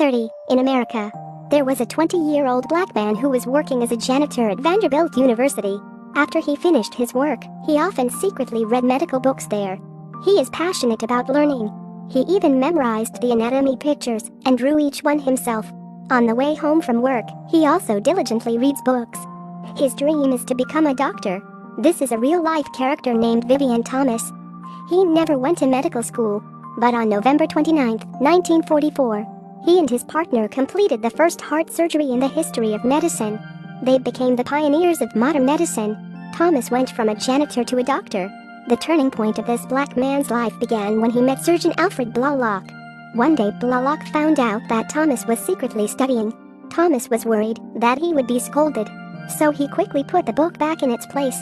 1930, in America, there was a 20-year-old black man who was working as a janitor at Vanderbilt University. After he finished his work, he often secretly read medical books there. He is passionate about learning. He even memorized the anatomy pictures and drew each one himself. On the way home from work, he also diligently reads books. His dream is to become a doctor. This is a real-life character named Vivian Thomas. He never went to medical school, but on November 29, 1944, he and his partner completed the first heart surgery in the history of medicine. They became the pioneers of modern medicine. Thomas went from a janitor to a doctor. The turning point of this black man's life began when he met surgeon Alfred Blalock. One day Blalock found out that Thomas was secretly studying. Thomas was worried that he would be scolded, so he quickly put the book back in its place.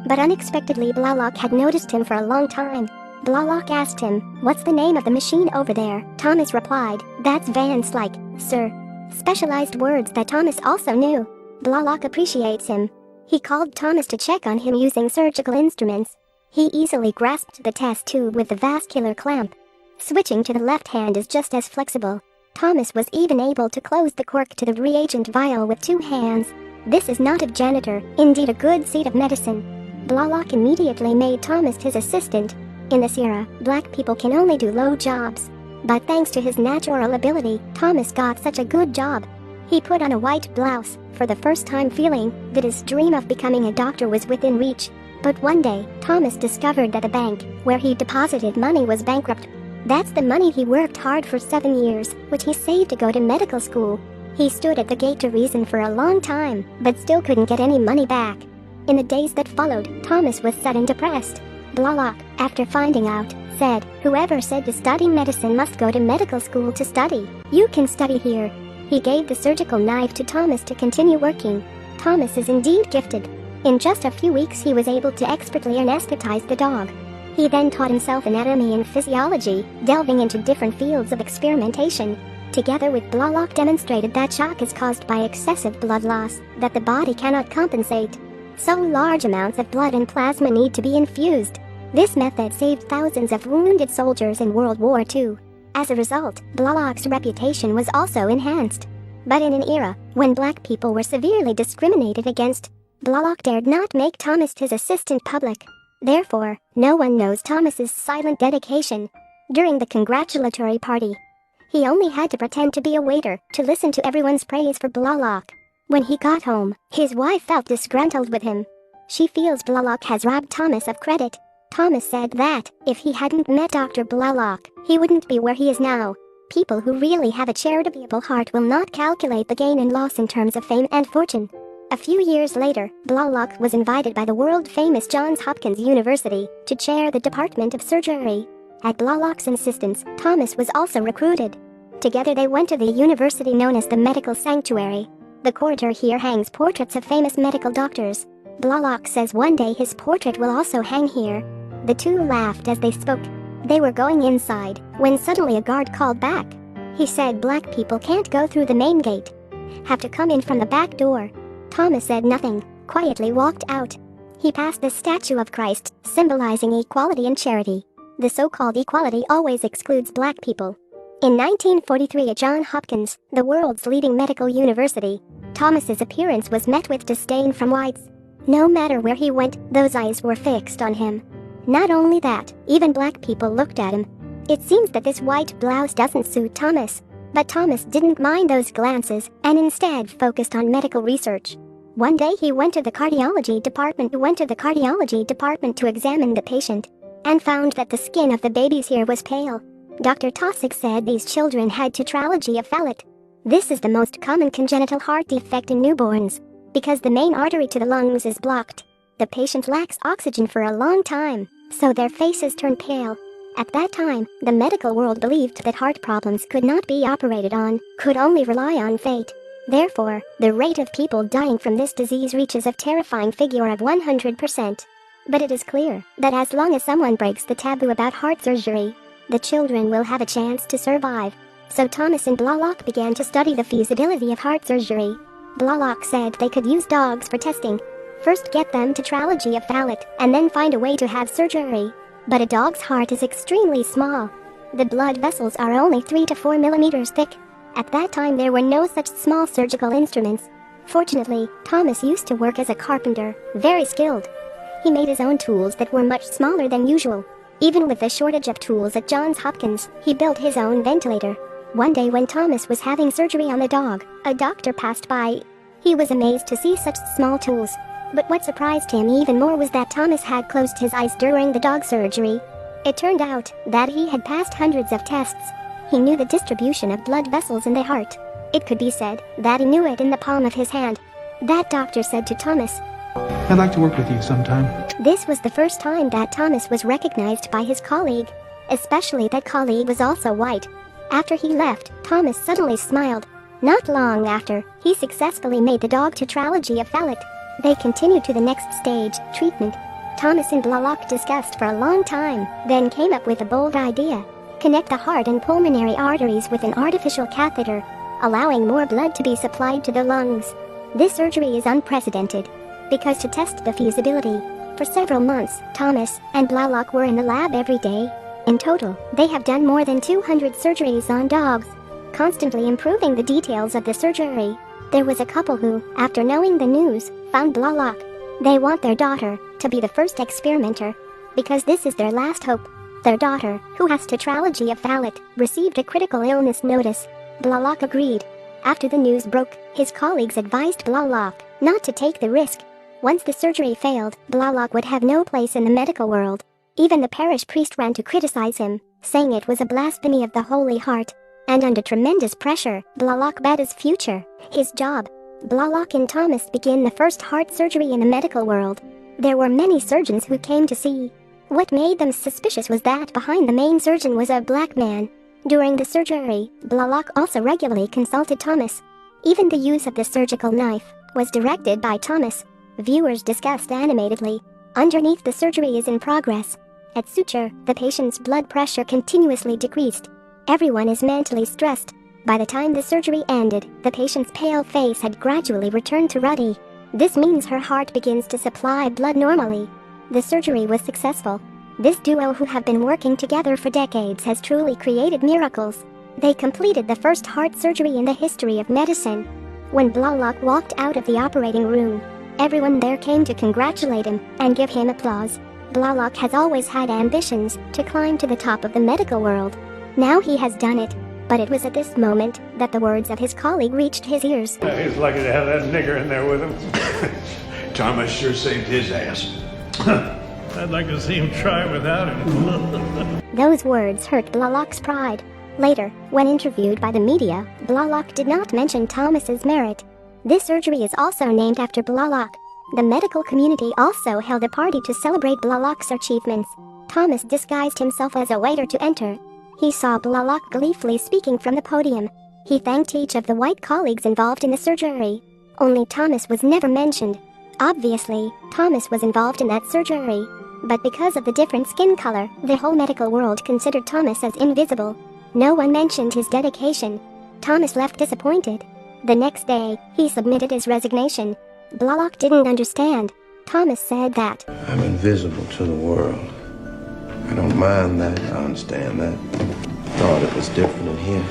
But unexpectedly Blalock had noticed him for a long time. Blalock asked him, "What's the name of the machine over there?" Thomas replied, "That's Van Slyke, sir." Specialized words that Thomas also knew. Blalock appreciates him. He called Thomas to check on him using surgical instruments. He easily grasped the test tube with the vascular clamp. Switching to the left hand is just as flexible. Thomas was even able to close the cork to the reagent vial with 2 hands. This is not a janitor, indeed a good seat of medicine. Blalock immediately made Thomas his assistant. In this era, black people can only do low jobs. But thanks to his natural ability, Thomas got such a good job. He put on a white blouse, for the first time feeling that his dream of becoming a doctor was within reach. But one day, Thomas discovered that the bank, where he deposited money, was bankrupt. That's the money he worked hard for 7 years, which he saved to go to medical school. He stood at the gate to reason for a long time, but still couldn't get any money back. In the days that followed, Thomas was sad and depressed. Blalock, after finding out, said, "Whoever said to study medicine must go to medical school to study. You can study here." He gave the surgical knife to Thomas to continue working. Thomas is indeed gifted. In just a few weeks he was able to expertly anesthetize the dog. He then taught himself anatomy and physiology, delving into different fields of experimentation. Together with Blalock demonstrated that shock is caused by excessive blood loss, that the body cannot compensate. So large amounts of blood and plasma need to be infused. This method saved thousands of wounded soldiers in World War II. As a result, Blalock's reputation was also enhanced. But in an era when black people were severely discriminated against, Blalock dared not make Thomas his assistant public. Therefore, no one knows Thomas's silent dedication. During the congratulatory party, he only had to pretend to be a waiter to listen to everyone's praise for Blalock. When he got home, his wife felt disgruntled with him. She feels Blalock has robbed Thomas of credit. Thomas said that, if he hadn't met Dr. Blalock, he wouldn't be where he is now. People who really have a charitable heart will not calculate the gain and loss in terms of fame and fortune. A few years later, Blalock was invited by the world-famous Johns Hopkins University to chair the Department of Surgery. At Blalock's insistence, Thomas was also recruited. Together they went to the university known as the Medical Sanctuary. The corridor here hangs portraits of famous medical doctors. Blalock says one day his portrait will also hang here. The two laughed as they spoke. They were going inside, when suddenly a guard called back. He said black people can't go through the main gate. Have to come in from the back door. Thomas said nothing, quietly walked out. He passed the statue of Christ, symbolizing equality and charity. The so-called equality always excludes black people. In 1943 at Johns Hopkins, the world's leading medical university, Thomas's appearance was met with disdain from whites. No matter where he went, those eyes were fixed on him. Not only that, even black people looked at him. It seems that this white blouse doesn't suit Thomas. But Thomas didn't mind those glances, and instead focused on medical research. One day he went to the cardiology department to examine the patient, and found that the skin of the babies here was pale. Dr. Tosick said these children had tetralogy of Fallot. This is the most common congenital heart defect in newborns, because the main artery to the lungs is blocked. The patient lacks oxygen for a long time, so their faces turn pale. At that time, the medical world believed that heart problems could not be operated on, could only rely on fate. Therefore, the rate of people dying from this disease reaches a terrifying figure of 100%. But it is clear that as long as someone breaks the taboo about heart surgery, the children will have a chance to survive. So Thomas and Blalock began to study the feasibility of heart surgery. Blalock said they could use dogs for testing. First get them tetralogy of Fallot, and then find a way to have surgery. But a dog's heart is extremely small. The blood vessels are only 3 to 4 millimeters thick. At that time there were no such small surgical instruments. Fortunately, Thomas used to work as a carpenter, very skilled. He made his own tools that were much smaller than usual. Even with the shortage of tools at Johns Hopkins, he built his own ventilator. One day when Thomas was having surgery on the dog, a doctor passed by. He was amazed to see such small tools. But what surprised him even more was that Thomas had closed his eyes during the dog surgery. It turned out that he had passed hundreds of tests. He knew the distribution of blood vessels in the heart. It could be said that he knew it in the palm of his hand. That doctor said to Thomas, "I'd like to work with you sometime." This was the first time that Thomas was recognized by his colleague. Especially that colleague was also white. After he left, Thomas suddenly smiled. Not long after, he successfully made the dog tetralogy-cephalate. They continued to the next stage, treatment. Thomas and Blalock discussed for a long time, then came up with a bold idea. Connect the heart and pulmonary arteries with an artificial catheter, allowing more blood to be supplied to the lungs. This surgery is unprecedented, because to test the feasibility, for several months, Thomas and Blalock were in the lab every day. In total, they have done more than 200 surgeries on dogs, constantly improving the details of the surgery. There was a couple who, after knowing the news, found Blalock. They want their daughter to be the first experimenter, because this is their last hope. Their daughter, who has tetralogy-cephalate, received a critical illness notice. Blalock agreed. After the news broke, his colleagues advised Blalock not to take the risk. Once the surgery failed, Blalock would have no place in the medical world. Even the parish priest ran to criticize him, saying it was a blasphemy of the Holy Heart. And under tremendous pressure, Blalock bet his future, his job. Blalock and Thomas began the first heart surgery in the medical world. There were many surgeons who came to see. What made them suspicious was that behind the main surgeon was a black man. During the surgery, Blalock also regularly consulted Thomas. Even the use of the surgical knife was directed by Thomas. Viewers discussed animatedly. Underneath the surgery is in progress. At suture, the patient's blood pressure continuously decreased. Everyone is mentally stressed. By the time the surgery ended, the patient's pale face had gradually returned to ruddy. This means her heart begins to supply blood normally. The surgery was successful. This duo who have been working together for decades has truly created miracles. They completed the first heart surgery in the history of medicine. When Blalock walked out of the operating room, everyone there came to congratulate him and give him applause. Blalock has always had ambitions to climb to the top of the medical world. Now he has done it. But it was at this moment that the words of his colleague reached his ears. He's lucky to have that nigger in there with him. Thomas sure saved his ass. I'd like to see him try without him. Those words hurt Blalock's pride. Later, when interviewed by the media, Blalock did not mention Thomas's merit. This surgery is also named after Blalock. The medical community also held a party to celebrate Blalock's achievements. Thomas disguised himself as a waiter to enter. He saw Blalock gleefully speaking from the podium. He thanked each of the white colleagues involved in the surgery. Only Thomas was never mentioned. Obviously, Thomas was involved in that surgery. But because of the different skin color, the whole medical world considered Thomas as invisible. No one mentioned his dedication. Thomas left disappointed. The next day, he submitted his resignation. Blalock didn't understand. Thomas said that, "I'm invisible to the world. I don't mind that, I understand that. Thought it was different in here."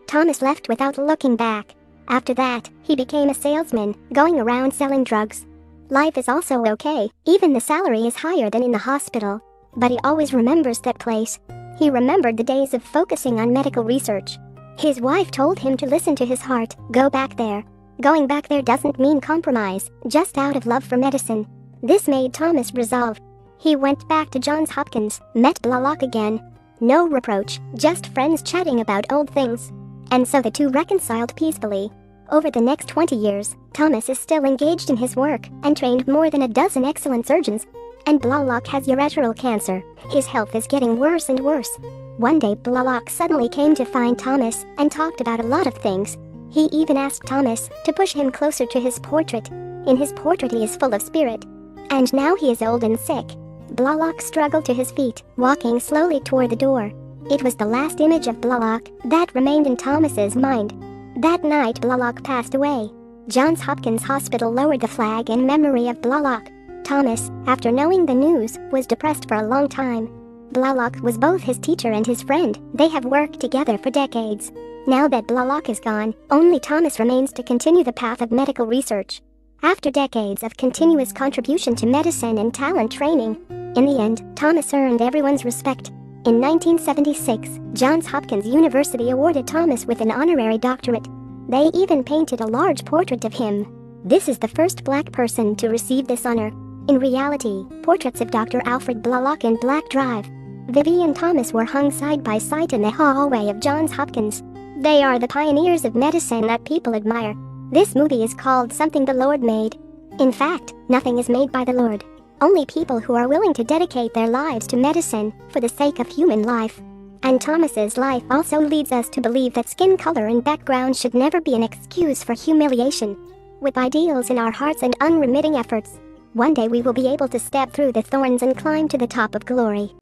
Thomas left without looking back. After that, he became a salesman, going around selling drugs. Life is also okay, even the salary is higher than in the hospital. But he always remembers that place. He remembered the days of focusing on medical research. His wife told him to listen to his heart, go back there. Going back there doesn't mean compromise, just out of love for medicine. This made Thomas resolve. He went back to Johns Hopkins, met Blalock again. No reproach, just friends chatting about old things. And so the two reconciled peacefully. Over the next 20 years, Thomas is still engaged in his work and trained more than a dozen excellent surgeons. And Blalock has urethral cancer. His health is getting worse and worse. One day Blalock suddenly came to find Thomas and talked about a lot of things. He even asked Thomas to push him closer to his portrait. In his portrait he is full of spirit. And now he is old and sick. Blalock struggled to his feet, walking slowly toward the door. It was the last image of Blalock that remained in Thomas's mind. That night Blalock passed away. Johns Hopkins Hospital lowered the flag in memory of Blalock. Thomas, after knowing the news, was depressed for a long time. Blalock was both his teacher and his friend. They have worked together for decades. Now that Blalock is gone, only Thomas remains to continue the path of medical research. After decades of continuous contribution to medicine and talent training, in the end, Thomas earned everyone's respect. In 1976, Johns Hopkins University awarded Thomas with an honorary doctorate. They even painted a large portrait of him. This is the first black person to receive this honor. In reality, portraits of Dr. Alfred Blalock and Black Drive, Vivian Thomas were hung side by side in the hallway of Johns Hopkins. They are the pioneers of medicine that people admire. This movie is called Something the Lord Made. In fact, nothing is made by the Lord. Only people who are willing to dedicate their lives to medicine for the sake of human life. And Thomas's life also leads us to believe that skin color and background should never be an excuse for humiliation. With ideals in our hearts and unremitting efforts, one day we will be able to step through the thorns and climb to the top of glory.